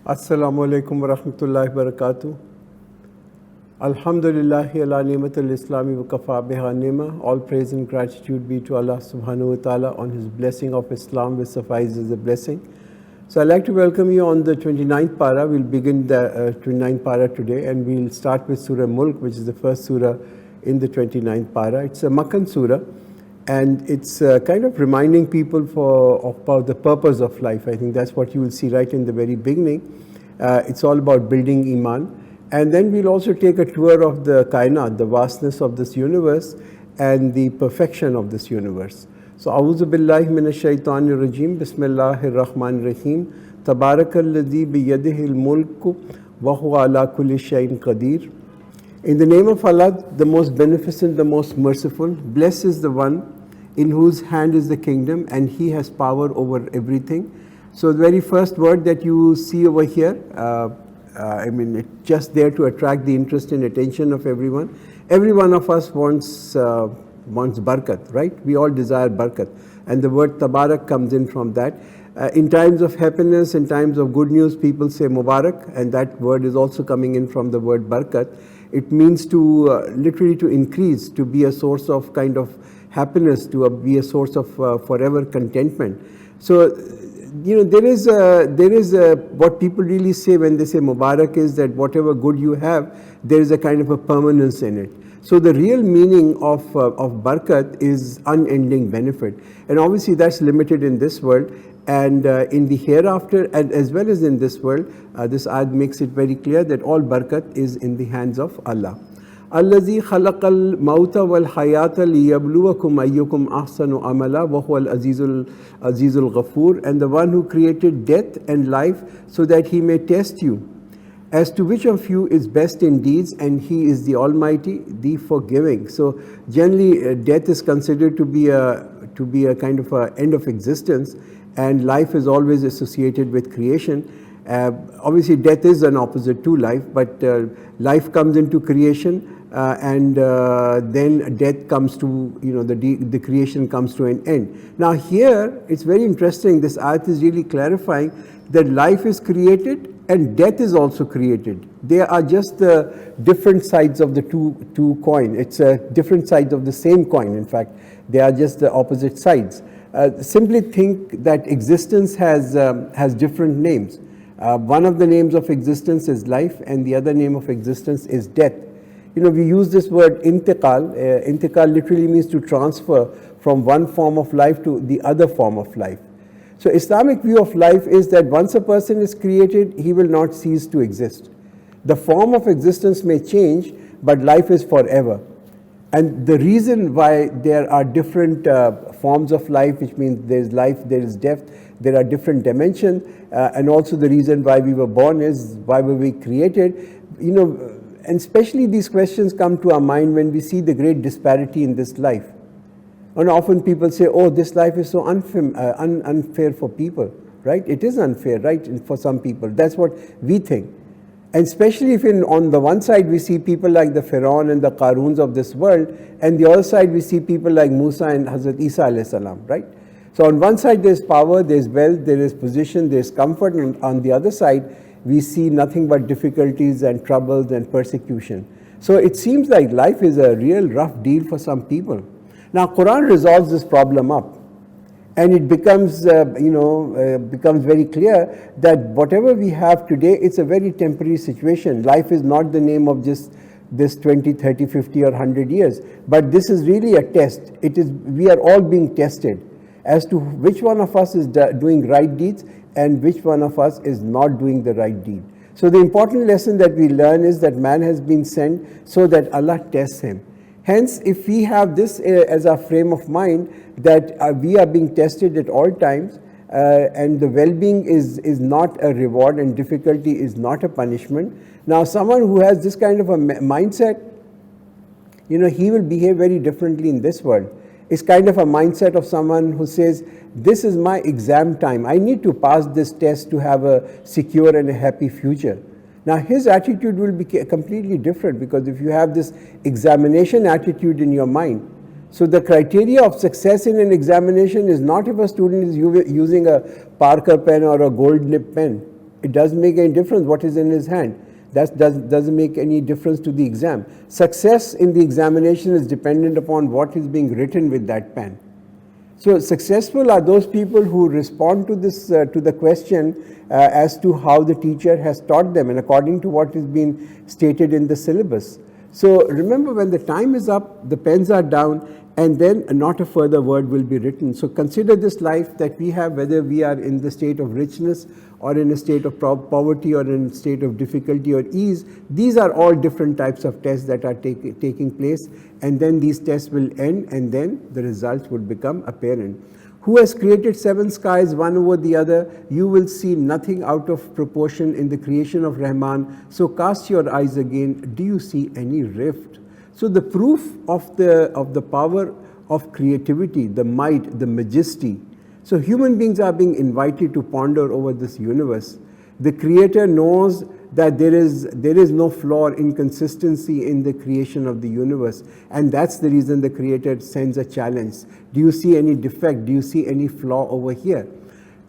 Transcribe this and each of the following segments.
Assalamu alaikum wa rahmatullahi wa barakatuh. Alhamdulillahi ala ni'matul islami wa kafa biha ni'ma. All praise and gratitude be to Allah subhanahu wa ta'ala on His blessing of Islam, which suffices a blessing. So I'd like to welcome you on the 29th para. We'll begin the 29th para today, and we'll start with Surah Mulk, which is the first surah in the 29th para. It's a Makkan surah, and it's kind of reminding people about the purpose of life. I think that's what you will see right in the very beginning. It's all about building Iman. And then we'll also take a tour of the kainat, the vastness of this universe and the perfection of this universe. So, A'udhu billahi minash shaitanir rajim, Bismillahir Rahmanir Rahim, Tabarakalladhi biyadihi al-mulk wa huwa ala kulli shay'in qadir. In the name of Allah, the most beneficent, the most merciful, blessed is the one in whose hand is the kingdom, and He has power over everything. So the very first word that you see over here, it's just there to attract the interest and attention of everyone. Every one of us wants barakat, right? We all desire barakat. And the word tabarak comes in from that. In times of happiness, in times of good news, people say mubarak, and that word is also coming in from the word barakat. It means to literally to increase, to be a source of kind of happiness, to be a source of forever contentment. So, there is what people really say when they say Mubarak is that whatever good you have, there is a kind of a permanence in it. So the real meaning of barakat is unending benefit, and obviously that's limited in this world, and in the hereafter, and as well as in this world, this ayat makes it very clear that all barakat is in the hands of Allah. الذي خلق الموت والحياة ليبلوكم أيكم أحسن عملا وهو العزيز الغفور, and the one who created death and life so that He may test you as to which of you is best in deeds, and He is the Almighty, the Forgiving. So generally death is considered to be a kind of a end of existence, and life is always associated with creation. Obviously death is an opposite to life, but life comes into creation, and then death comes to, the creation comes to an end. Now here it's very interesting, this ayat is really clarifying that life is created and death is also created. They are just the different sides of the two coin. It's different sides of the same coin. In fact, they are just the opposite sides. Simply think that existence has different names. One of the names of existence is life, and the other name of existence is death. We use this word intiqal. Intiqal literally means to transfer from one form of life to the other form of life. So Islamic view of life is that once a person is created, he will not cease to exist. The form of existence may change, but life is forever. And the reason why there are different forms of life, which means there is life, there is death, there are different dimensions, and also the reason why we were born is why were we created. And especially these questions come to our mind when we see the great disparity in this life. And often people say, oh, this life is so unfair for people, right? It is unfair, right, for some people. That's what we think. And especially if on the one side we see people like the Pharaoh and the Qaruns of this world, and the other side we see people like Musa and Hazrat Isa alayhi salam, right? So on one side there's power, there's wealth, there is position, there's comfort, and on the other side we see nothing but difficulties and troubles and persecution. So it seems like life is a real rough deal for some people. Now Quran resolves this problem up, and it becomes very clear that whatever we have today, it's a very temporary situation. Life is not the name of just this 20, 30, 50 or 100 years, but this is really a test. We are all being tested as to which one of us is doing right deeds and which one of us is not doing the right deed. So the important lesson that we learn is that man has been sent so that Allah tests him. Hence, if we have this as our frame of mind, that we are being tested at all times, and the well-being is not a reward and difficulty is not a punishment. Now someone who has this kind of a mindset, he will behave very differently in this world. It's kind of a mindset of someone who says, this is my exam time. I need to pass this test to have a secure and a happy future. Now his attitude will be completely different, because if you have this examination attitude in your mind, so the criteria of success in an examination is not if a student is using a Parker pen or a gold nib pen. It doesn't make any difference what is in his hand. That doesn't make any difference to the exam. Success in the examination is dependent upon what is being written with that pen. So successful are those people who respond to this to the question as to how the teacher has taught them and according to what is being stated in the syllabus. So remember, when the time is up, the pens are down, and then not a further word will be written. So consider this life that we have, whether we are in the state of richness or in a state of poverty or in a state of difficulty or ease. These are all different types of tests that are taking place, and then these tests will end, and then the results would become apparent. Who has created seven skies one over the other? You will see nothing out of proportion in the creation of Rahman. So cast your eyes again. Do you see any rift? So the proof of the power of creativity, the might, the majesty. So human beings are being invited to ponder over this universe. The Creator knows that there is no flaw or inconsistency in the creation of the universe, and that's the reason the Creator sends a challenge. Do you see any defect? Do you see any flaw over here?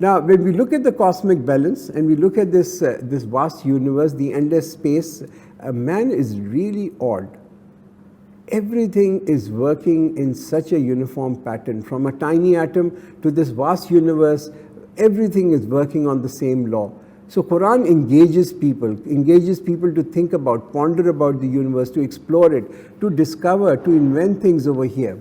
Now, when we look at the cosmic balance and we look at this vast universe, the endless space, man is really odd. Everything is working in such a uniform pattern. From a tiny atom to this vast universe, everything is working on the same law. So Quran engages people to think about, ponder about the universe, to explore it, to discover, to invent things over here.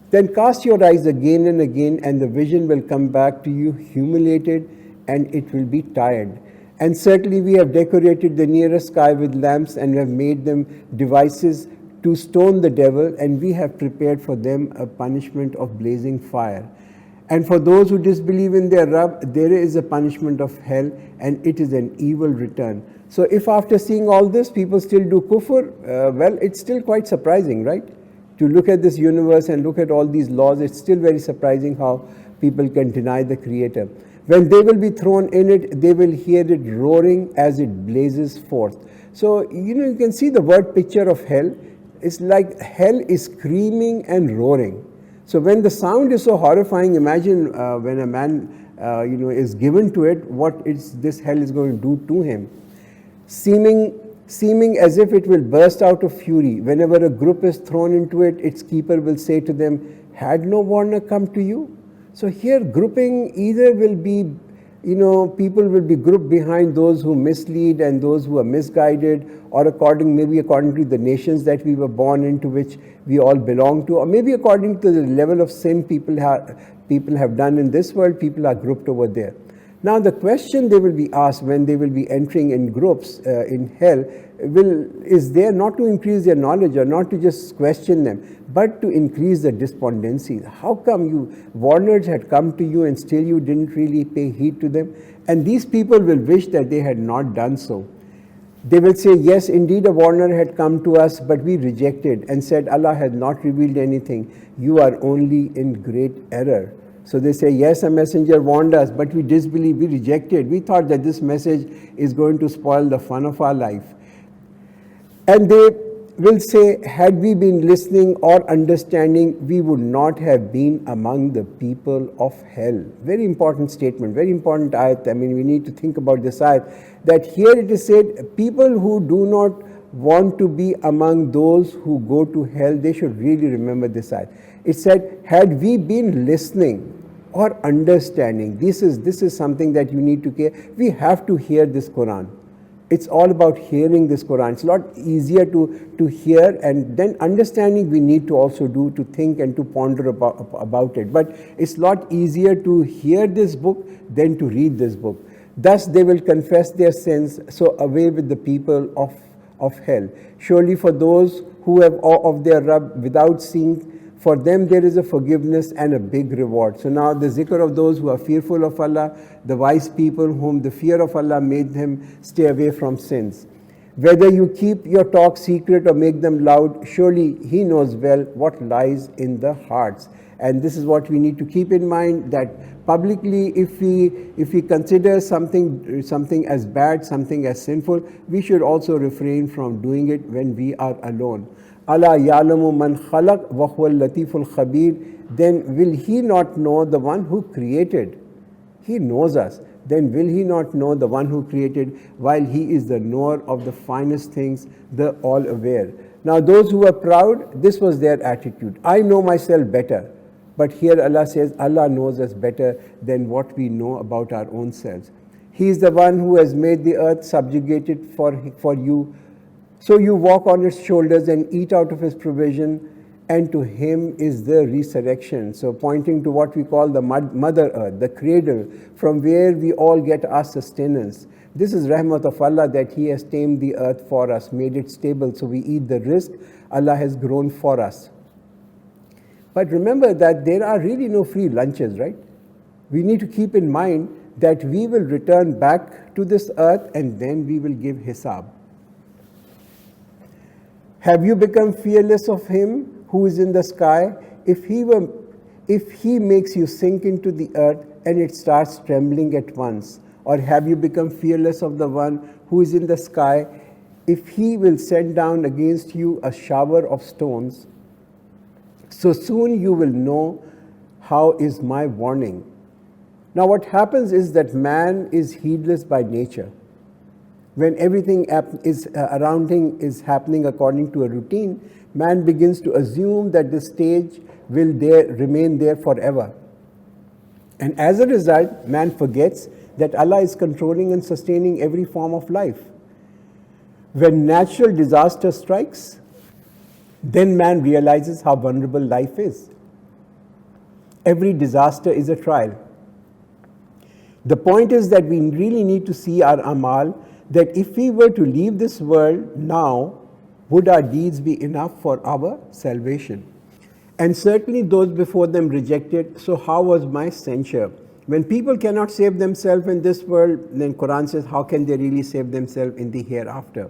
Then cast your eyes again and again, and the vision will come back to you humiliated, and it will be tired. And certainly we have decorated the nearest sky with lamps, and we have made them devices to stone the devil, and we have prepared for them a punishment of blazing fire. And for those who disbelieve in their Rabb, there is a punishment of hell, and it is an evil return. So if after seeing all this, people still do kufr, well, it's still quite surprising, right? To look at this universe and look at all these laws, it's still very surprising how people can deny the Creator. When they will be thrown in it, they will hear it roaring as it blazes forth. So, you can see the word picture of hell. It's like hell is screaming and roaring. So when the sound is so horrifying, imagine when a man is given to it, what this hell is going to do to him. Seeming as if it will burst out of fury. Whenever a group is thrown into it, its keeper will say to them, had no warner come to you? So here grouping either will be, people will be grouped behind those who mislead and those who are misguided, or maybe according to the nations that we were born into, which we all belong to, or maybe according to the level of sin people have done in this world, people are grouped over there. Now the question they will be asked when they will be entering in groups in hell is there not to increase their knowledge or not to just question them, but to increase the despondency. How come warners had come to you and still you didn't really pay heed to them? And these people will wish that they had not done so. They will say, yes, indeed a warner had come to us, but we rejected and said, Allah has not revealed anything. You are only in great error. So they say, yes, a messenger warned us, but we disbelieved, we rejected. We thought that this message is going to spoil the fun of our life. And they will say, had we been listening or understanding, we would not have been among the people of hell. Very important statement, very important ayat. I mean, we need to think about this ayat, that here it is said, people who do not want to be among those who go to hell, they should really remember this ayat. It said, had we been listening or understanding, this is something that you need to care. We have to hear this Quran. It's all about hearing this Quran. It's a lot easier to hear, and then understanding we need to also do, to think and to ponder about it. But it's a lot easier to hear this book than to read this book. Thus they will confess their sins, so away with the people of hell. Surely for those who have awe of their Rabb without seeing, for them there is a forgiveness and a big reward. So now the zikr of those who are fearful of Allah, the wise people whom the fear of Allah made them stay away from sins. Whether you keep your talk secret or make them loud, surely He knows well what lies in the hearts. And this is what we need to keep in mind, that publicly if we consider something as bad, something as sinful, we should also refrain from doing it when we are alone. Ala ya'lamu man khalaq wa huwa al-latiful khabir. Then will He not know the one who created? He knows us. then will he not know the one who created, while he is the knower of the finest things, the all-aware. Now those who were proud, this was their attitude. I know myself better. But here Allah says, Allah knows us better than what we know about our own selves. He is the one who has made the earth subjugated for you. So you walk on its shoulders and eat out of his provision, and to him is the resurrection. So pointing to what we call the mother earth, the cradle, from where we all get our sustenance. This is rahmat of Allah that he has tamed the earth for us, made it stable, so we eat the rizq Allah has grown for us. But remember that there are really no free lunches, right? We need to keep in mind that we will return back to this earth and then we will give hisab. Have you become fearless of him who is in the sky? If he makes you sink into the earth and it starts trembling at once, or have you become fearless of the one who is in the sky, if he will send down against you a shower of stones? So soon you will know how is my warning. Now what happens is that man is heedless by nature. When everything around him is happening according to a routine, man begins to assume that the stage will remain there forever. And as a result, man forgets that Allah is controlling and sustaining every form of life. When natural disaster strikes, then man realizes how vulnerable life is. Every disaster is a trial. The point is that we really need to see our amal, that if we were to leave this world now, would our deeds be enough for our salvation? And certainly those before them rejected, so how was my censure? When people cannot save themselves in this world, then Quran says, how can they really save themselves in the hereafter?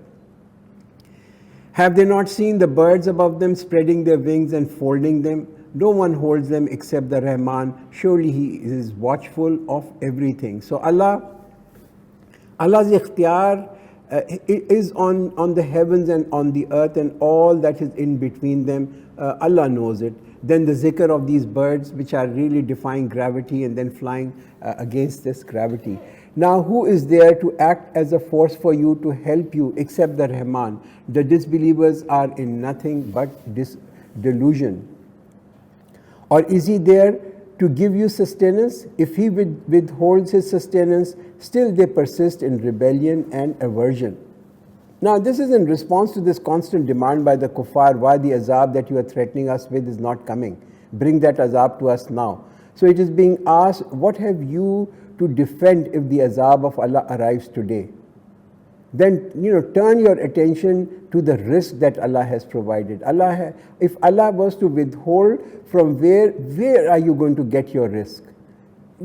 Have they not seen the birds above them spreading their wings and folding them? No one holds them except the Rahman. Surely he is watchful of everything. So Allah's ikhtiyar is on the heavens and on the earth and all that is in between them. Allah knows it. Then the zikr of these birds which are really defying gravity and then flying against this gravity. Now who is there to act as a force for you to help you except the Rahman? The disbelievers are in nothing but delusion. Or is he there to give you sustenance? If he withholds his sustenance, still they persist in rebellion and aversion. Now this is in response to this constant demand by the kuffar, why the azab that you are threatening us with is not coming. Bring that azab to us now. So it is being asked, what have you to defend if the azab of Allah arrives today? Then turn your attention to the risk that Allah has provided. If Allah was to withhold, from where are you going to get your risk?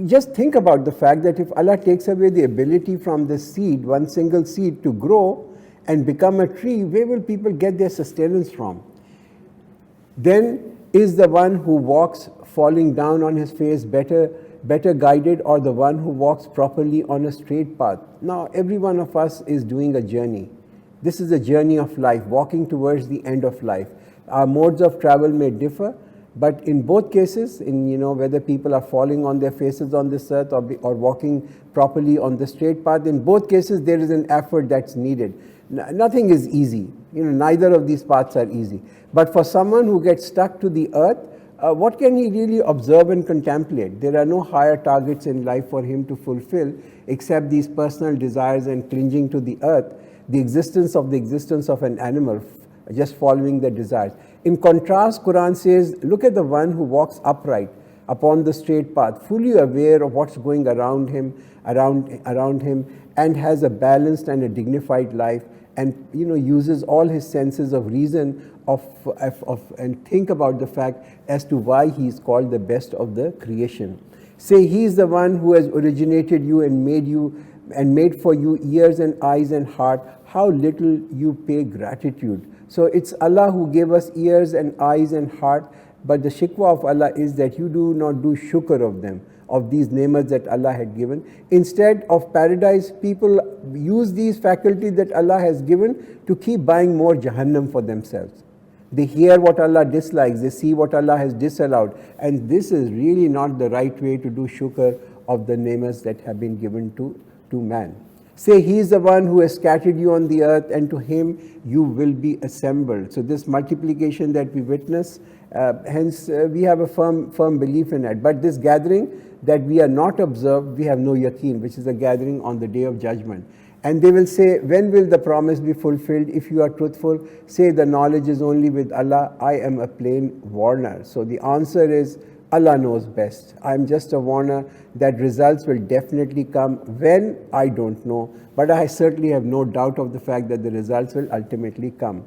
Just think about the fact that if Allah takes away the ability from the seed, one single seed, to grow and become a tree, where will people get their sustenance from? Then is the one who walks falling down on his face better guided, or the one who walks properly on a straight path? Now every one of us is doing a journey. This is a journey of life, walking towards the end of life. Our modes of travel may differ, but in both cases, whether people are falling on their faces on this earth or walking properly on the straight path, in both cases there is an effort that's needed. Nothing is easy. Neither of these paths are easy. But for someone who gets stuck to the earth, what can he really observe and contemplate? There are no higher targets in life for him to fulfill except these personal desires and clinging to the earth, the existence of an animal, just following the desires. In contrast, Quran says, look at the one who walks upright upon the straight path, fully aware of what's going around him, and has a balanced and a dignified life, and uses all his senses of reason and think about the fact as to why he is called the best of the creation. Say he is the one who has originated you and made for you ears and eyes and heart. How little you pay gratitude. So it's Allah who gave us ears and eyes and heart, but the shikwa of Allah is that you do not do shukr of them, of these ni'mas that Allah had given. Instead of paradise, people use these faculties that Allah has given to keep buying more Jahannam for themselves. They hear what Allah dislikes, they see what Allah has disallowed, and this is really not the right way to do shukr of the ni'mas that have been given to man. Say, He is the one who has scattered you on the earth, and to Him you will be assembled. So this multiplication that we witness, hence we have a firm belief in it. But this gathering that we are not observed, we have no yaqeen, which is a gathering on the day of judgment. And they will say, when will the promise be fulfilled? If you are truthful, say the knowledge is only with Allah. I am a plain warner. So the answer is, Allah knows best. I'm just a warner that results will definitely come. When, I don't know. But I certainly have no doubt of the fact that the results will ultimately come.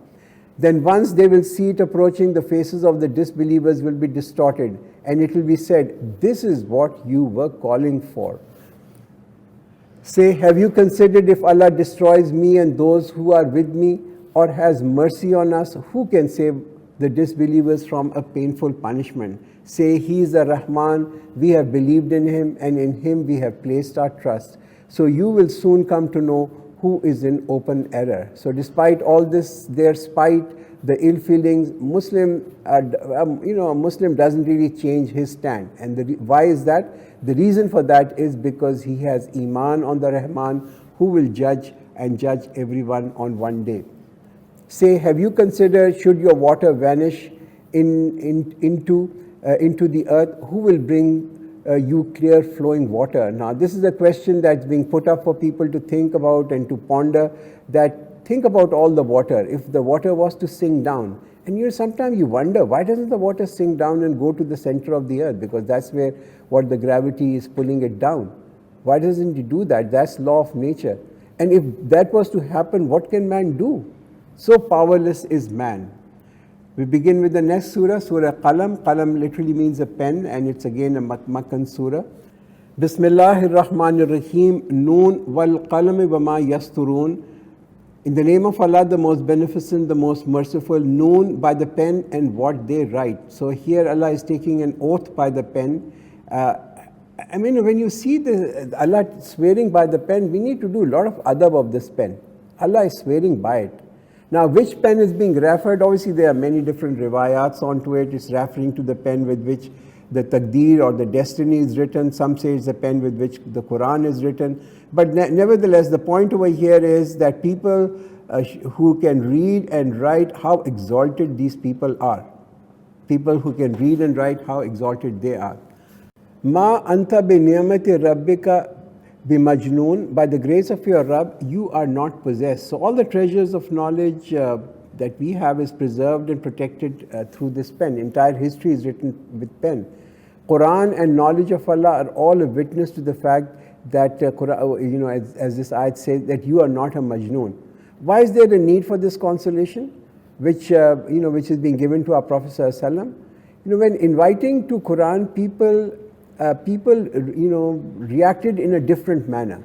Then once they will see it approaching, the faces of the disbelievers will be distorted. And it will be said, this is what you were calling for. Say, have you considered if Allah destroys me and those who are with me, or has mercy on us, who can save the disbelievers from a painful punishment? Say, He is the Rahman, we have believed in Him, and in Him we have placed our trust. So you will soon come to know who is in open error. So despite all this, their spite, the ill feelings, Muslim doesn't really change his stand. And why is that? The reason for that is because he has Iman on the Rahman, who will judge and judge everyone on one day. Say, have you considered, should your water vanish into the earth, who will bring you clear flowing water? Now, this is a question that's being put up for people to think about and to ponder, that think about all the water. If the water was to sink down, and sometimes you wonder, why doesn't the water sink down and go to the center of the earth? Because that's where what the gravity is pulling it down. Why doesn't it do that? That's law of nature. And if that was to happen, what can man do? So powerless is man. We begin with the next surah, Surah Qalam. Qalam literally means a pen, and it's again a Makkan surah. Bismillahir Rahmanir Rahim, Noon wal qalami wama yasturun. In the name of Allah, the most beneficent, the most merciful, Noon, by the pen and what they write. So here Allah is taking an oath by the pen. When you see Allah swearing by the pen, we need to do a lot of adab of this pen. Allah is swearing by it. Now, which pen is being referred? Obviously, there are many different riwayats onto it. It's referring to the pen with which the taqdeer or the destiny is written. Some say it's the pen with which the Quran is written. But nevertheless, the point over here is that people who can read and write, how exalted these people are. People who can read and write, how exalted they are. Ma anta bi ni'mati rabbika bimajnoon, by the grace of your Rabb, you are not possessed. So all the treasures of knowledge that we have is preserved and protected through this pen. Entire history is written with pen. Quran and knowledge of Allah are all a witness to the fact that, as this ayat says, that you are not a majnoon. Why is there a need for this consolation, which is being given to our Prophet sallallahu alaihi wasallam? When inviting to Quran, people reacted in a different manner.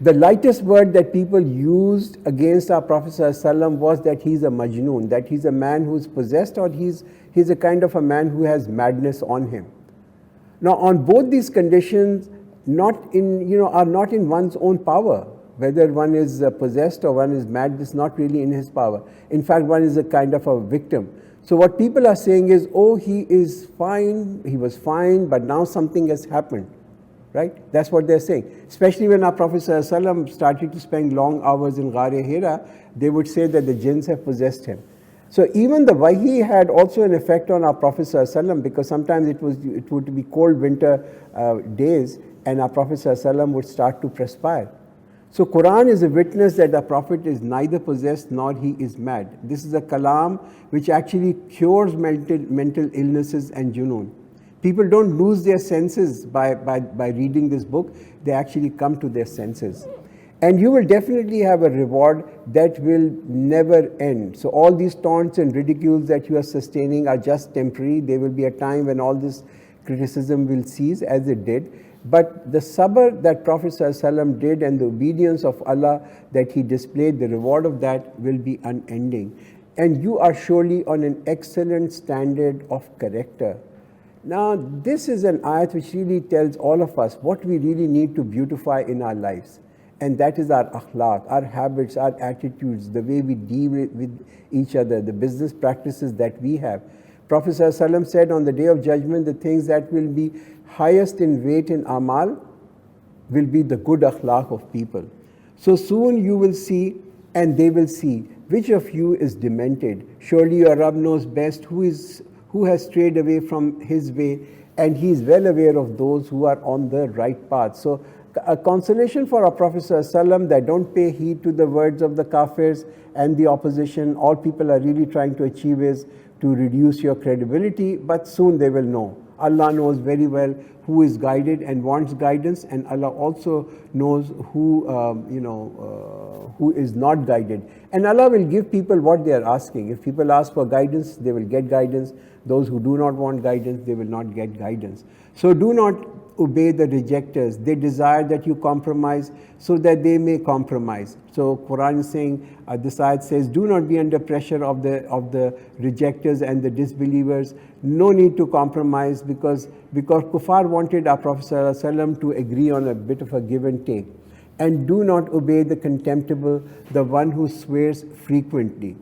The lightest word that people used against our Prophet ﷺ was that he's a majnoon, that he's a man who's possessed, or he's a kind of a man who has madness on him. Now, on both these conditions, are not in one's own power. Whether one is possessed or one is mad, this is not really in his power. In fact, one is a kind of a victim. So what people are saying is, oh, he is fine, he was fine, but now something has happened, right? That's what they're saying. Especially when our Prophet ﷺ started to spend long hours in Ghar-e Hira, they would say that the jinns have possessed him. So even the wahi had also an effect on our Prophet ﷺ, because sometimes it would be cold winter days, and our Prophet ﷺ would start to perspire. So Quran is a witness that the Prophet is neither possessed nor he is mad. This is a kalam which actually cures mental illnesses and junoon. People don't lose their senses by reading this book. They actually come to their senses. And you will definitely have a reward that will never end. So all these taunts and ridicules that you are sustaining are just temporary. There will be a time when all this criticism will cease, as it did. But the sabr that Prophet ﷺ did and the obedience of Allah that he displayed, the reward of that will be unending. And you are surely on an excellent standard of character. Now, this is an ayat which really tells all of us what we really need to beautify in our lives. And that is our akhlaq, our habits, our attitudes, the way we deal with each other, the business practices that we have. Prophet ﷺ said on the Day of Judgment, the things that will be highest in weight in amal will be the good akhlaq of people. So soon you will see and they will see which of you is demented. Surely your Rabb knows best who has strayed away from his way, and he is well aware of those who are on the right path. So a consolation for our Prophet ﷺ that don't pay heed to the words of the kafirs and the opposition. All people are really trying to achieve is to reduce your credibility, but soon they will know. Allah knows very well who is guided and wants guidance, and Allah also knows who who is not guided. And Allah will give people what they are asking. If people ask for guidance, they will get guidance. Those who do not want guidance, they will not get guidance. So do not obey the rejectors. They desire that you compromise so that they may compromise. So Quran is saying, this ayat says, do not be under pressure of the rejectors and the disbelievers. No need to compromise because kuffar wanted our Prophet ﷺ to agree on a bit of a give and take. And do not obey the contemptible, the one who swears frequently.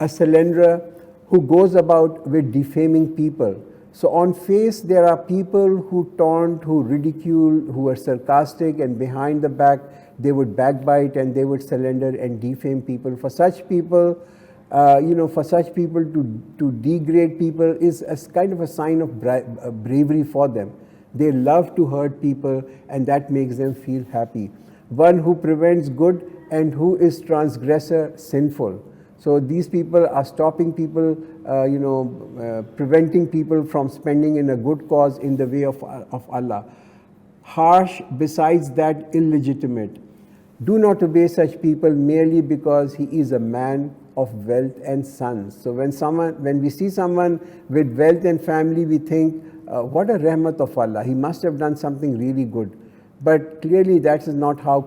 A slanderer who goes about with defaming people. So on face there are people who taunt, who ridicule, who are sarcastic, and behind the back they would backbite and they would slander and defame people. For such people, to degrade people is a kind of a sign of bravery for them. They love to hurt people, and that makes them feel happy. One who prevents good and who is transgressor sinful. So these people are stopping people, preventing people from spending in a good cause in the way of Allah. Harsh, besides that, illegitimate. Do not obey such people merely because he is a man of wealth and sons. So when we see someone with wealth and family, we think, what a rahmat of Allah. He must have done something really good. But clearly that is not how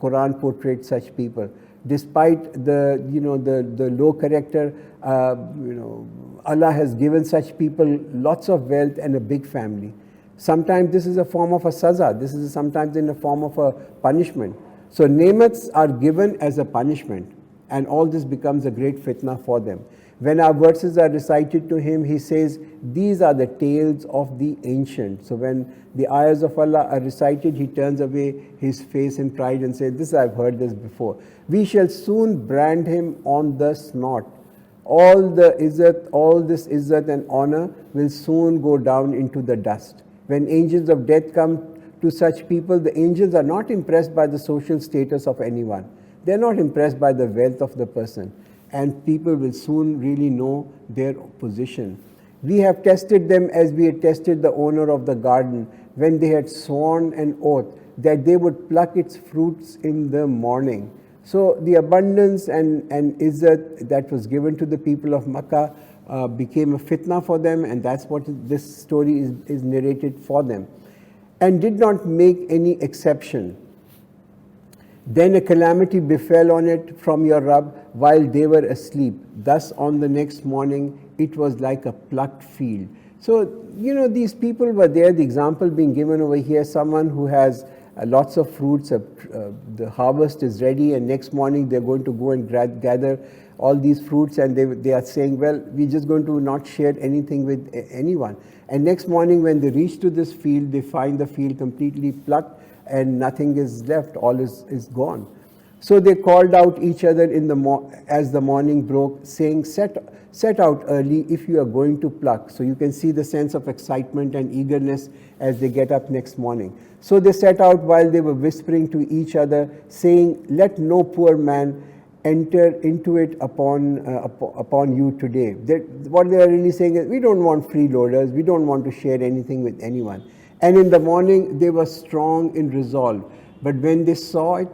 Quran portrayed such people. Despite the low character, Allah has given such people lots of wealth and a big family. Sometimes this is a form of a saza. This is sometimes in a form of a punishment. So nemats are given as a punishment, and all this becomes a great fitna for them. When our verses are recited to him, he says, these are the tales of the ancient. So when the ayahs of Allah are recited, he turns away his face in pride and says, this I've heard this before. We shall soon brand him on the snot. All this izzat and honor will soon go down into the dust. When angels of death come to such people, the angels are not impressed by the social status of anyone. They're not impressed by the wealth of the person. And people will soon really know their position. We have tested them as we had tested the owner of the garden when they had sworn an oath that they would pluck its fruits in the morning. So the abundance and izzat that was given to the people of Makkah became a fitna for them, and that's what this story is narrated for them. And did not make any exception. Then a calamity befell on it from your Rabb while they were asleep. Thus on the next morning it was like a plucked field. So, these people were there, the example being given over here, someone who has lots of fruits, the harvest is ready, and next morning they're going to go and gather all these fruits, and they are saying, well, we're just going to not share anything with anyone. And next morning when they reach to this field, they find the field completely plucked, and nothing is left, all is gone. So they called out each other as the morning broke, saying, set out early if you are going to pluck. So you can see the sense of excitement and eagerness as they get up next morning. So they set out while they were whispering to each other, saying, let no poor man enter into it upon you today. What they are really saying is, we don't want freeloaders, we don't want to share anything with anyone. And in the morning they were strong in resolve. But when they saw it,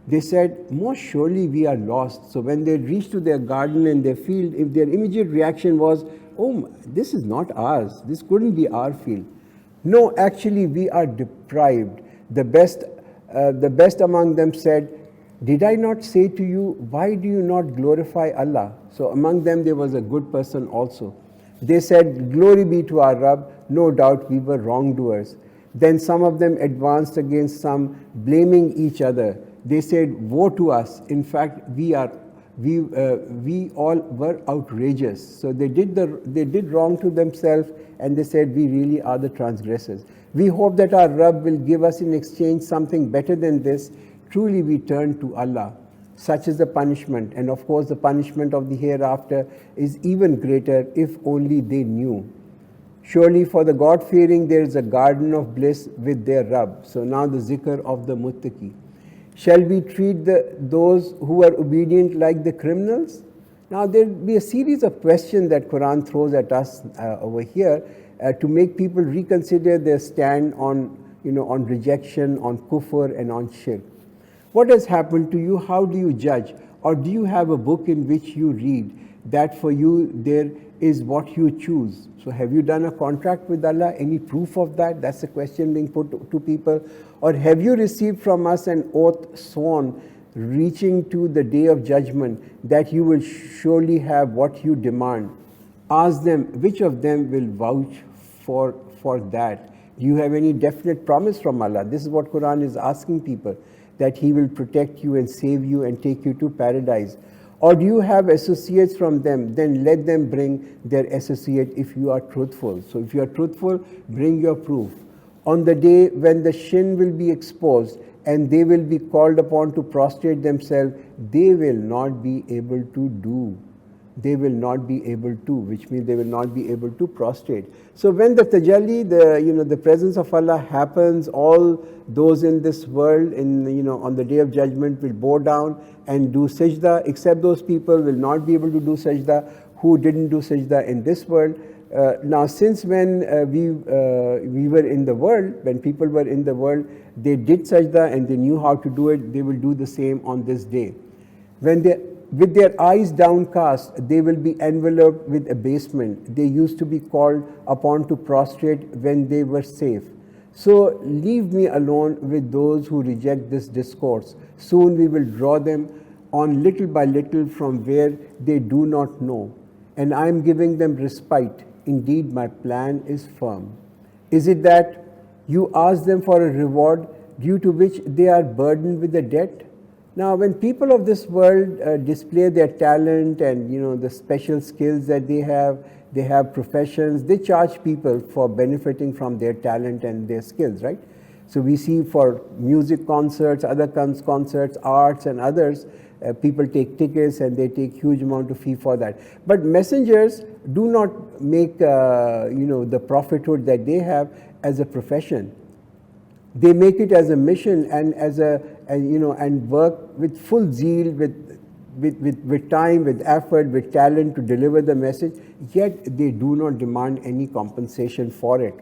they said, most surely we are lost. So when they reached to their garden and their field, if their immediate reaction was, oh, this is not ours, this couldn't be our field. No, actually we are deprived. The best among them said, did I not say to you, why do you not glorify Allah? So among them there was a good person also. They said, glory be to our Rabb, no doubt we were wrongdoers. Then some of them advanced against some, blaming each other. They said, woe to us, in fact we are we all were outrageous. So they did wrong to themselves, and they said, we really are the transgressors. We hope that our Rabb will give us in exchange something better than this. Truly we turn to Allah. Such is the punishment, and of course the punishment of the hereafter is even greater if only they knew. Surely for the God-fearing there is a garden of bliss with their Rabb. So now the zikr of the muttaqi. Shall we treat those who are obedient like the criminals? Now there will be a series of questions that Quran throws at us over here to make people reconsider their stand on, on rejection, on kufr and on shirk. What has happened to you? How do you judge? Or do you have a book in which you read that for you there is what you choose? So have you done a contract with Allah? Any proof of that? That's the question being put to people. Or have you received from us an oath sworn reaching to the day of judgment that you will surely have what you demand? Ask them, which of them will vouch for that? Do you have any definite promise from Allah? This is what Quran is asking people, that He will protect you and save you and take you to paradise. Or do you have associates from them? Then let them bring their associate if you are truthful. So if you are truthful, bring your proof. On the day when the shin will be exposed and they will be called upon to prostrate themselves, they will not be able to do. They will not be able to, which means they will not be able to prostrate. So when the tajalli, the presence of Allah happens, all those in this world, on the day of judgment, will bow down and do sajda, except those people will not be able to do sajda who didn't do sajda in this world. Now, since when we were in the world, when people were in the world, they did sajda and they knew how to do it, they will do the same on this day. With their eyes downcast, they will be enveloped with abasement. They used to be called upon to prostrate when they were safe. So leave me alone with those who reject this discourse. Soon we will draw them on little by little from where they do not know. And I am giving them respite. Indeed, my plan is firm. Is it that you ask them for a reward due to which they are burdened with a debt? Now, when people of this world display their talent and the special skills that they have professions, they charge people for benefiting from their talent and their skills, right? So we see for music concerts, other concerts, arts and others, people take tickets and they take huge amount of fee for that. But messengers do not make the prophethood that they have as a profession. They make it as a mission and and work with full zeal, with time, with effort, with talent to deliver the message, yet they do not demand any compensation for it.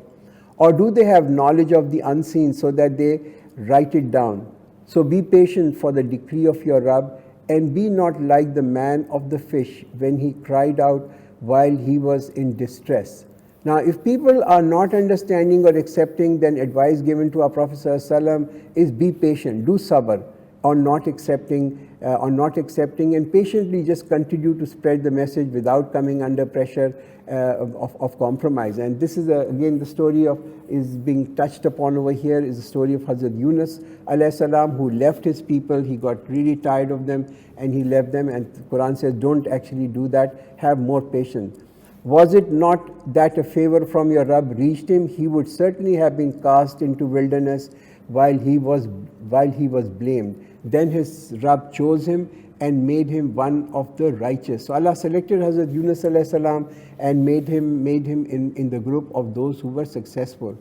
Or do they have knowledge of the unseen so that they write it down? So be patient for the decree of your Rabb, and be not like the man of the fish when he cried out while he was in distress. Now, if people are not understanding or accepting, then advice given to our Prophet ﷺ is be patient, do sabr on not accepting, and patiently just continue to spread the message without coming under pressure of compromise. And this is again the story is being touched upon over here is the story of Hazrat Yunus alayhi salam, who left his people. He got really tired of them and he left them, and the Quran says don't actually do that, have more patience. Was it not that a favor from your Rabb reached him? He would certainly have been cast into wilderness while he was blamed. Then his Rabb chose him and made him one of the righteous. So Allah selected Hazrat Yunus alayhi salam and made him in the group of those who were successful.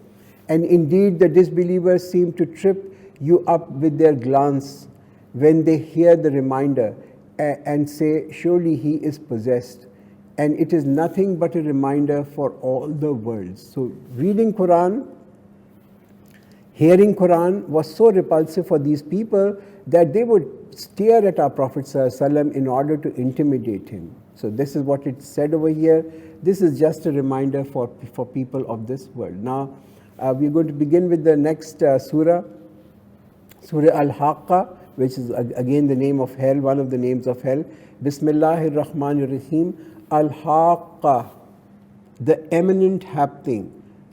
And indeed the disbelievers seem to trip you up with their glance when they hear the reminder and say, surely he is possessed. And it is nothing but a reminder for all the worlds. So reading Quran, hearing Quran was so repulsive for these people that they would stare at our Prophet ﷺ in order to intimidate him. So this is what it said over here. This is just a reminder for people of this world. Now we're going to begin with the next surah, Surah Al-Haqqa, which is again the name of hell, one of the names of hell. Bismillahir Rahmanir Rahim. Al-Haqqa, the eminent happening.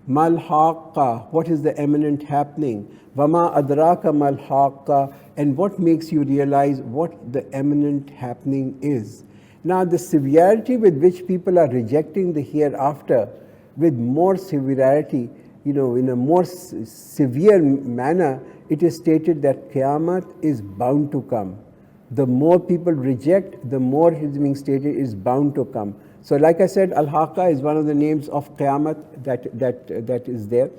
Mal haqqa, what is the imminent happening? Vama adraka mal haqqa, and what makes you realize what the imminent happening is? Now, the severity with which people are rejecting the hereafter, with more severity, in a more severe manner, it is stated that Qiyamah is bound to come. The more people reject, the more it is being stated is bound to come. So like I said, Al-Haqqa is one of the names of Qiyamah that is there.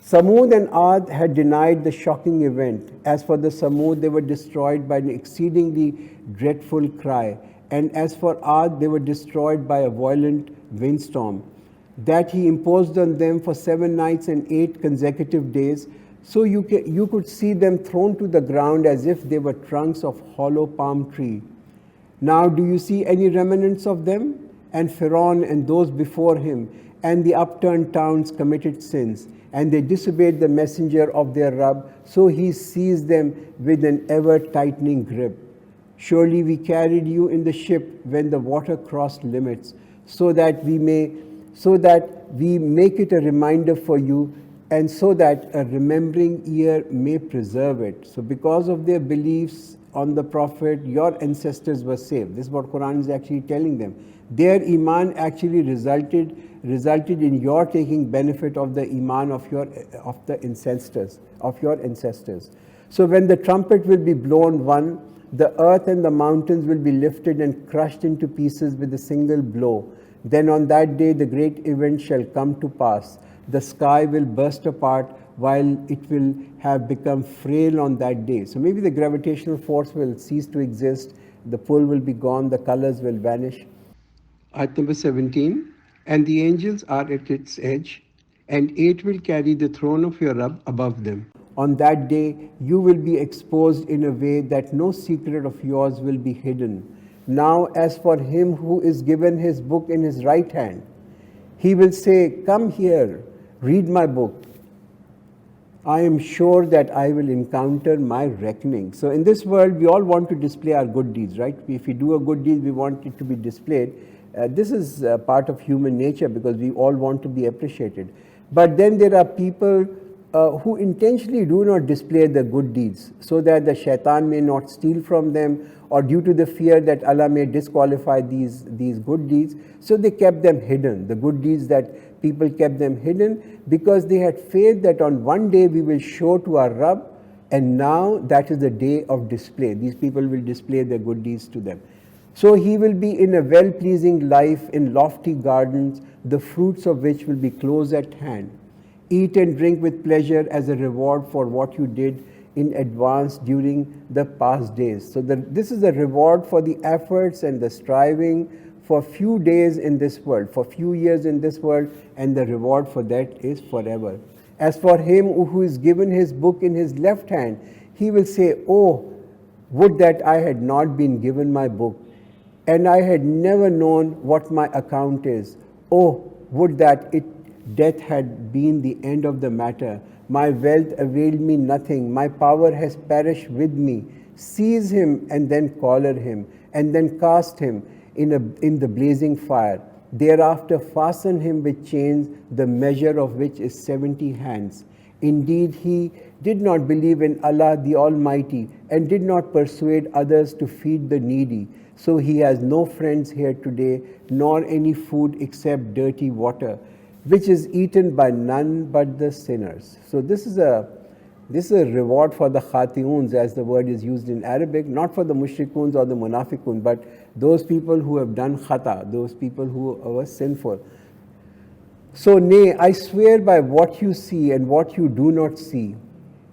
Samud and Ad had denied the shocking event. As for the Samud, they were destroyed by an exceedingly dreadful cry. And as for Ad, they were destroyed by a violent windstorm. That he imposed on them for 7 nights and 8 consecutive days. So you could see them thrown to the ground as if they were trunks of hollow palm tree. Now do you see any remnants of them? And Pharaoh and those before him and the upturned towns committed sins, and they disobeyed the messenger of their Rabb, so he seized them with an ever-tightening grip. Surely we carried you in the ship when the water crossed limits, so that we make it a reminder for you, and so that a remembering ear may preserve it. So because of their beliefs on the Prophet, your ancestors were saved. This is what Quran is actually telling them. Their iman actually resulted in your taking benefit of the iman of your ancestors. So when the trumpet will be blown one, the earth and the mountains will be lifted and crushed into pieces with a single blow. Then on that day the great event shall come to pass. The sky will burst apart while it will have become frail on that day. So maybe the gravitational force will cease to exist, the pull will be gone, the colors will vanish. Ayat number 17, and the angels are at its edge, and 8 will carry the throne of your Rabb above them. On that day, you will be exposed in a way that no secret of yours will be hidden. Now, as for him who is given his book in his right hand, he will say, come here, read my book. I am sure that I will encounter my reckoning. So in this world, we all want to display our good deeds, right? If we do a good deed, we want it to be displayed. This is part of human nature because we all want to be appreciated. But then there are people who intentionally do not display the good deeds so that the shaitan may not steal from them, or due to the fear that Allah may disqualify these good deeds. So they kept them hidden. The good deeds that people kept them hidden because they had faith that on one day we will show to our Rabb, and now that is the day of display. These people will display their good deeds to them. So he will be in a well-pleasing life in lofty gardens, the fruits of which will be close at hand. Eat and drink with pleasure as a reward for what you did in advance during the past days. So this is a reward for the efforts and the striving for few days in this world, for few years in this world, and the reward for that is forever. As for him who is given his book in his left hand, he will say, oh, would that I had not been given my book, and I had never known what my account is. Oh, would that death had been the end of the matter. My wealth availed me nothing. My power has perished with me. Seize him and then collar him, and then cast him in the blazing fire. Thereafter fasten him with chains, the measure of which is 70 hands. Indeed, he did not believe in Allah the Almighty and did not persuade others to feed the needy. So he has no friends here today, nor any food except dirty water, which is eaten by none but the sinners. So this is a reward for the khati'uns, as the word is used in Arabic, not for the mushrikuns or the munafiqun, but those people who have done khata, those people who were sinful. So nay, I swear by what you see and what you do not see.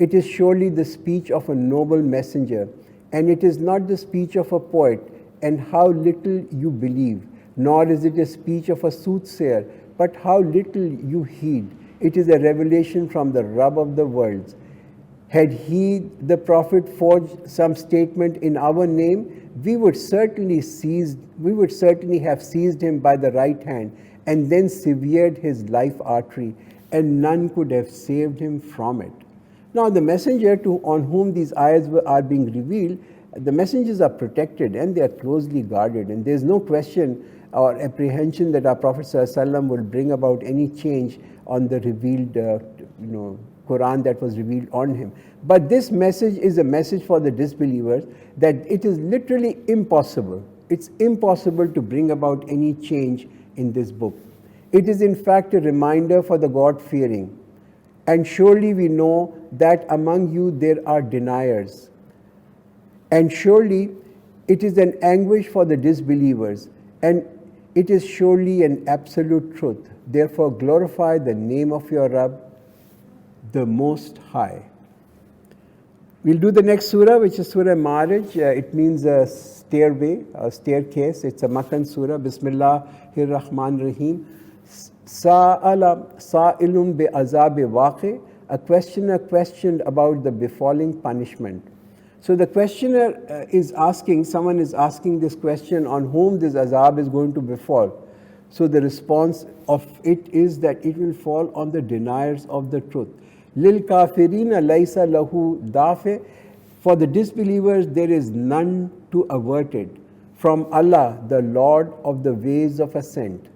It is surely the speech of a noble messenger, and it is not the speech of a poet, and how little you believe, nor is it a speech of a soothsayer, but how little you heed. It is a revelation from the Rabb of the worlds. Had he, the Prophet, forged some statement in our name, we would certainly have seized him by the right hand and then severed his life artery, and none could have saved him from it. Now the messenger on whom these ayahs are being revealed, the messengers are protected and they are closely guarded, and there is no question or apprehension that our Prophet ﷺ will bring about any change on the revealed Quran that was revealed on him. But this message is a message for the disbelievers that it is literally impossible. It's impossible to bring about any change in this book. It is in fact a reminder for the God-fearing. And surely we know that among you there are deniers. And surely it is an anguish for the disbelievers. And it is surely an absolute truth. Therefore glorify the name of your Rabb, the Most High. We'll do the next surah, which is Surah Ma'arij. It means a stairway, a staircase. It's a Makkan surah. Bismillahir Rahmanir Rahim. Sa'ilun bi'azabi waqi. A questioner questioned about the befalling punishment. So the questioner someone is asking this question on whom this azab is going to befall. So the response of it is that it will fall on the deniers of the truth. Lil kafirina laysa lahu dafi. For the disbelievers there is none to avert it. From Allah, the Lord of the ways of ascent.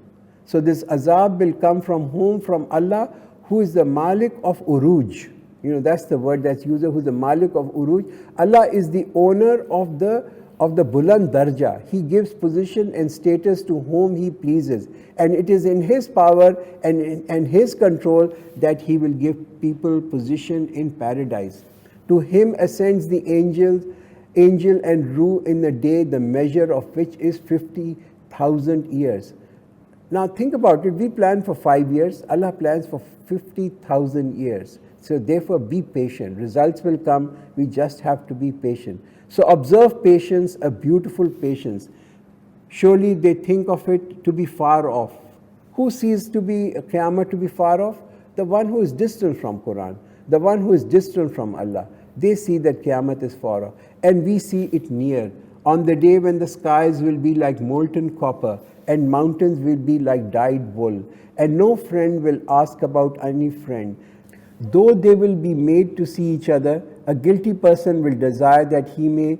So this azab will come from whom? From Allah, who is the Malik of Uruj. That's the word that's used, who is the Malik of Uruj. Allah is the owner of the Buland Darja. He gives position and status to whom He pleases. And it is in His power and His control that He will give people position in paradise. To Him ascends the angel and rule in a day, the measure of which is 50,000 years. Now think about it, we plan for 5 years, Allah plans for 50,000 years. So therefore be patient, results will come, we just have to be patient. So observe patience, a beautiful patience. Surely they think of it to be far off. Who sees Qiyamah to be far off? The one who is distant from Quran, the one who is distant from Allah. They see that Qiyamah is far off, and we see it near. On the day when the skies will be like molten copper, and mountains will be like dyed wool, and no friend will ask about any friend. Though they will be made to see each other, a guilty person will desire that he may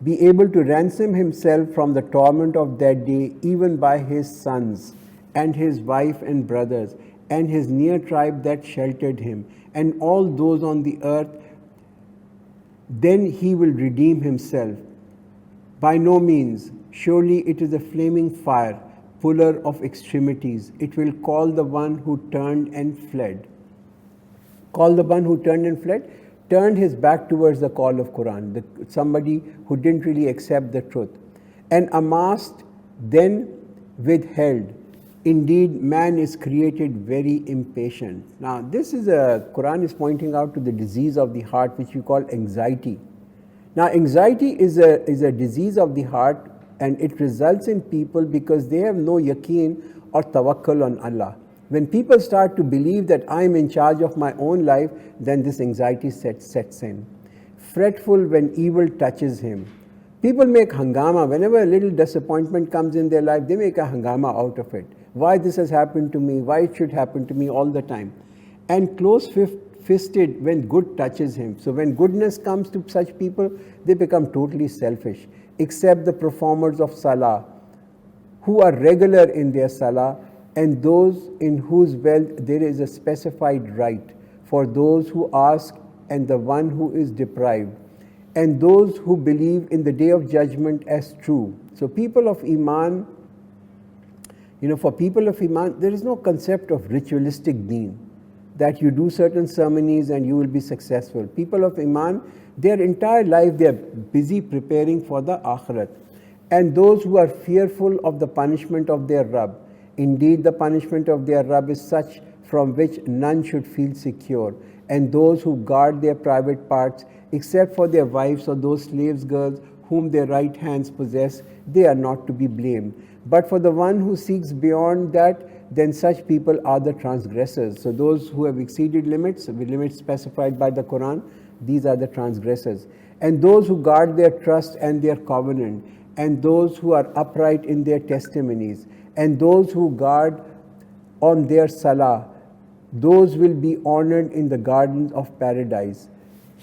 be able to ransom himself from the torment of that day, even by his sons, and his wife and brothers, and his near tribe that sheltered him, and all those on the earth. Then he will redeem himself. By no means, surely it is a flaming fire, puller of extremities. It will call the one who turned and fled. Call the one who turned and fled, turned his back towards the call of Quran, somebody who didn't really accept the truth. And amassed, then withheld. Indeed, man is created very impatient. Now, Quran is pointing out to the disease of the heart, which we call anxiety. Now, anxiety is a disease of the heart, and it results in people because they have no yaqeen or tawakkul on Allah. When people start to believe that I am in charge of my own life, then this anxiety sets in. Fretful when evil touches him. People make hangama. Whenever a little disappointment comes in their life, they make a hangama out of it. Why this has happened to me? Why it should happen to me all the time? And close-fisted when good touches him. So when goodness comes to such people, they become totally selfish. Except the performers of salah, who are regular in their salah, and those in whose wealth there is a specified right, for those who ask and the one who is deprived, and those who believe in the day of judgment as true. So people of Iman, for people of Iman, there is no concept of ritualistic deen, that you do certain ceremonies and you will be successful. People of Iman, their entire life they are busy preparing for the Akhirat. And those who are fearful of the punishment of their Rabb, indeed the punishment of their Rabb is such from which none should feel secure. And those who guard their private parts, except for their wives or those slaves girls whom their right hands possess, they are not to be blamed. But for the one who seeks beyond that, then such people are the transgressors. So those who have exceeded limits, the limits specified by the Quran, these are the transgressors. And those who guard their trust and their covenant, and those who are upright in their testimonies, and those who guard on their salah, those will be honored in the gardens of paradise.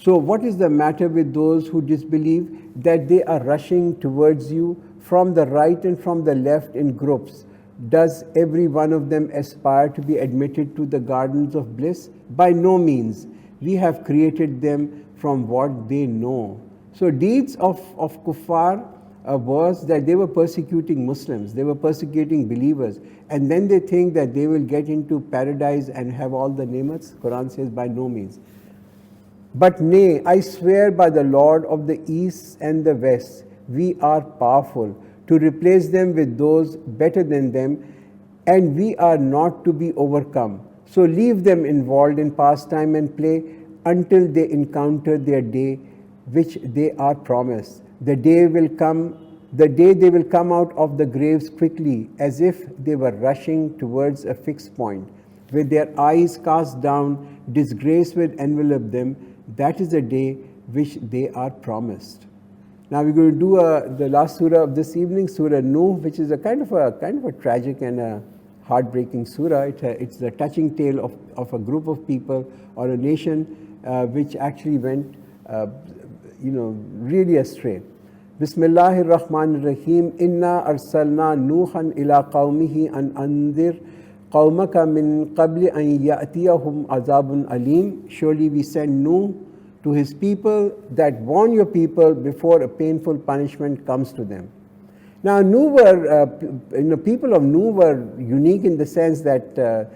So what is the matter with those who disbelieve? That they are rushing towards you from the right and from the left in groups. Does every one of them aspire to be admitted to the gardens of bliss? By no means. We have created them from what they know. So deeds of kuffar was that they were persecuting Muslims, they were persecuting believers, and then they think that they will get into paradise and have all the nemats. Quran says by no means. But nay, I swear by the Lord of the East and the West, we are powerful to replace them with those better than them, and we are not to be overcome. So leave them involved in pastime and play until they encounter their day which they are promised. The day they will come out of the graves quickly, as if they were rushing towards a fixed point. With their eyes cast down, disgrace will envelop them. That is the day which they are promised. Now we're going to do the last surah of this evening, Surah Nuh, which is a kind of a tragic and a heartbreaking surah. It's the touching tale of a group of people or a nation which actually went, really astray. Bismillahir Rahmanir Rahim. Inna arsalna Nuhan ila qawmihi an anzir qawmaka min qabli an ya'tiyahum azabun alim. Surely we send Nuh to his people, that warn your people before a painful punishment comes to them. Now, people of Nuh were unique in the sense that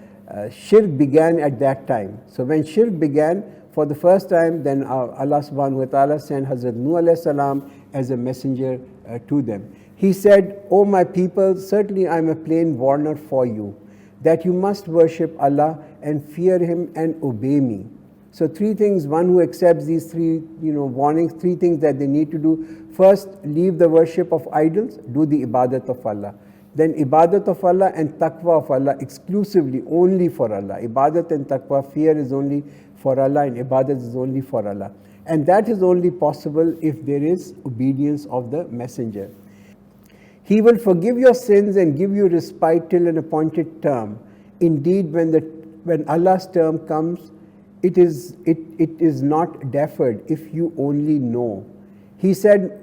shirk began at that time. So when shirk began for the first time, then Allah subhanahu wa ta'ala sent Hazrat Nuh alayhi salam as a messenger to them. He said, "O my people, certainly I am a plain warner for you, that you must worship Allah and fear Him and obey me." So three things, one who accepts these three warnings, three things that they need to do. First, leave the worship of idols, do the ibadat of Allah. Then ibadat of Allah and taqwa of Allah exclusively, only for Allah. Ibadat and taqwa, fear is only for Allah and ibadat is only for Allah. And that is only possible if there is obedience of the messenger. He will forgive your sins and give you respite till an appointed term. Indeed, when Allah's term comes, it is not deferred if you only know. He said,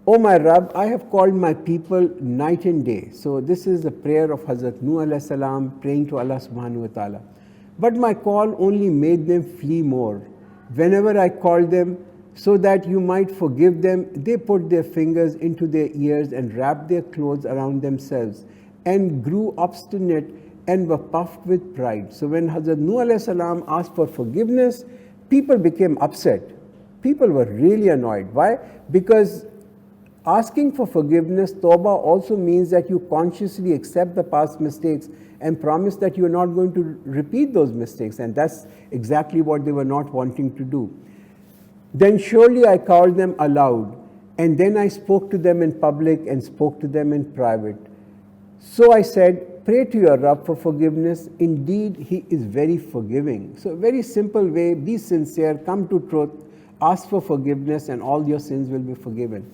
"O my Rabb, I have called my people night and day." So this is the prayer of Hazrat Nuh alayhi salam praying to Allah subhanahu wa ta'ala. "But my call only made them flee more. Whenever I called them so that you might forgive them, they put their fingers into their ears and wrapped their clothes around themselves and grew obstinate and were puffed with pride." So when Hazrat Nuh alayhi salam asked for forgiveness, people became upset. People were really annoyed. Why? Because asking for forgiveness, tawbah, also means that you consciously accept the past mistakes and promise that you are not going to repeat those mistakes. And that's exactly what they were not wanting to do. "Then surely I called them aloud, and then I spoke to them in public and spoke to them in private. So I said, pray to your Rabb for forgiveness. Indeed, He is very forgiving." So a very simple way, be sincere, come to truth, ask for forgiveness, and all your sins will be forgiven.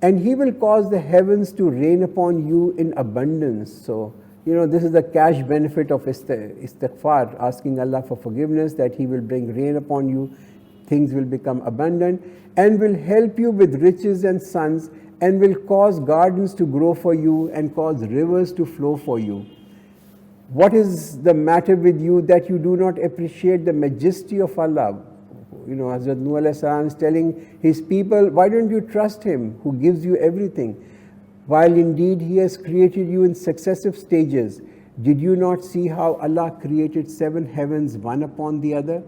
"And He will cause the heavens to rain upon you in abundance." So, this is the cash benefit of istighfar, asking Allah for forgiveness, that He will bring rain upon you, things will become abundant, and will help you with riches and sons, and will cause gardens to grow for you and cause rivers to flow for you. What is the matter with you that you do not appreciate the majesty of Allah? Hazrat Nuh alayhi salam is telling his people, why don't you trust Him who gives you everything? While indeed He has created you in successive stages, did you not see how Allah created 7 heavens one upon the other?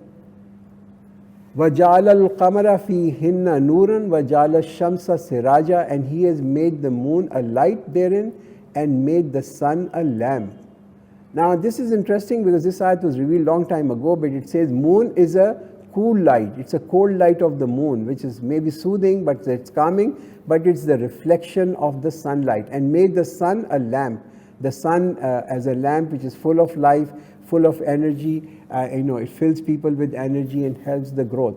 وَجَعَلَ الْقَمَرَ فِيهِنَّ نُورًا وَجَعَلَ الشَّمْسَ سِرَاجًا. And He has made the moon a light therein and made the sun a lamp. Now this is interesting because this ayat was revealed long time ago, but it says moon is a cool light. It's a cold light of the moon, which is maybe soothing, but it's calming, but it's the reflection of the sunlight. And made the sun a lamp. The sun as a lamp which is full of life, full of energy, it fills people with energy and helps the growth.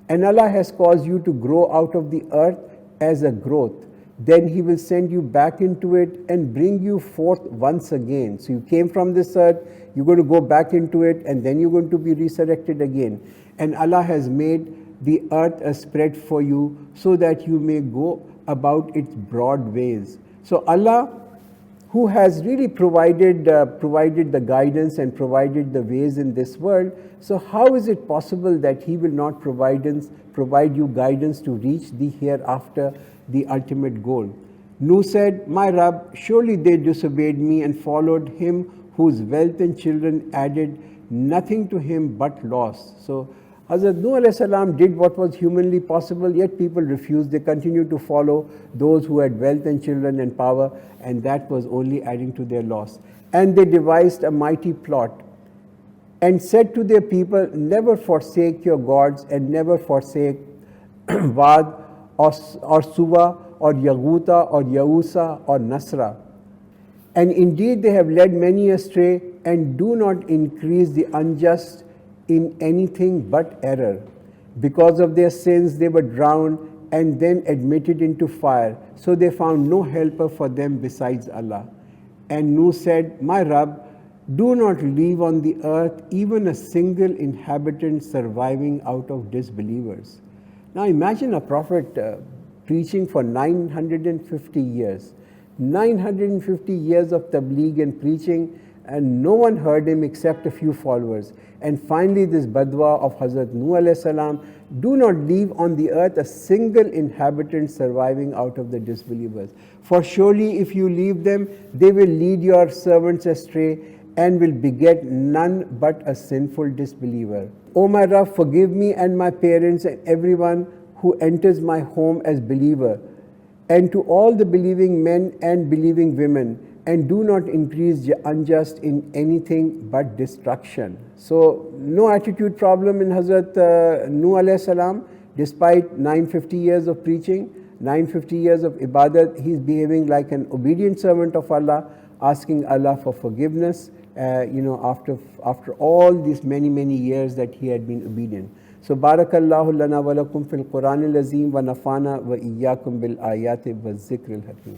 And Allah has caused you to grow out of the earth as a growth. Then He will send you back into it and bring you forth once again. So you came from this earth, you're going to go back into it, and then you're going to be resurrected again. And Allah has made the earth a spread for you, so that you may go about its broad ways. So Allah, who has really provided the guidance and provided the ways in this world, so how is it possible that He will not provide you guidance to reach the hereafter, the ultimate goal? Nuh said, "My Rabb, surely they disobeyed me and followed him whose wealth and children added nothing to him but loss." So Hazrat Nuh alayhi salam did what was humanly possible, yet people refused. They continued to follow those who had wealth and children and power, and that was only adding to their loss. And they devised a mighty plot and said to their people, "Never forsake your gods and never forsake Wad or Suwa or Yaguta or Yausa or Nasra. And indeed they have led many astray, and do not increase the unjust in anything but error. Because of their sins they were drowned and then admitted into fire, so they found no helper for them besides Allah." And Nuh said, "My Rabb, do not leave on the earth even a single inhabitant surviving out of disbelievers." Now imagine a prophet preaching for 950 years. 950 years of tabligh and preaching, and no one heard him except a few followers. And finally this badwa of Hazrat Nuh alayhi salam, "Do not leave on the earth a single inhabitant surviving out of the disbelievers. For surely if you leave them, they will lead your servants astray and will beget none but a sinful disbeliever. O my Rabb, forgive me and my parents and everyone who enters my home as believer, and to all the believing men and believing women, and do not increase the unjust in anything but destruction." So no attitude problem in Hazrat Nuh alayhi salam. Despite 950 years of preaching, 950 years of ibadat, he's behaving like an obedient servant of Allah, asking Allah for forgiveness, after all these many years that he had been obedient. So barakallahu lana wa lakum fil Quran al-Azim wa nafana wa iyyakum bil ayati wa zikr al-hakim.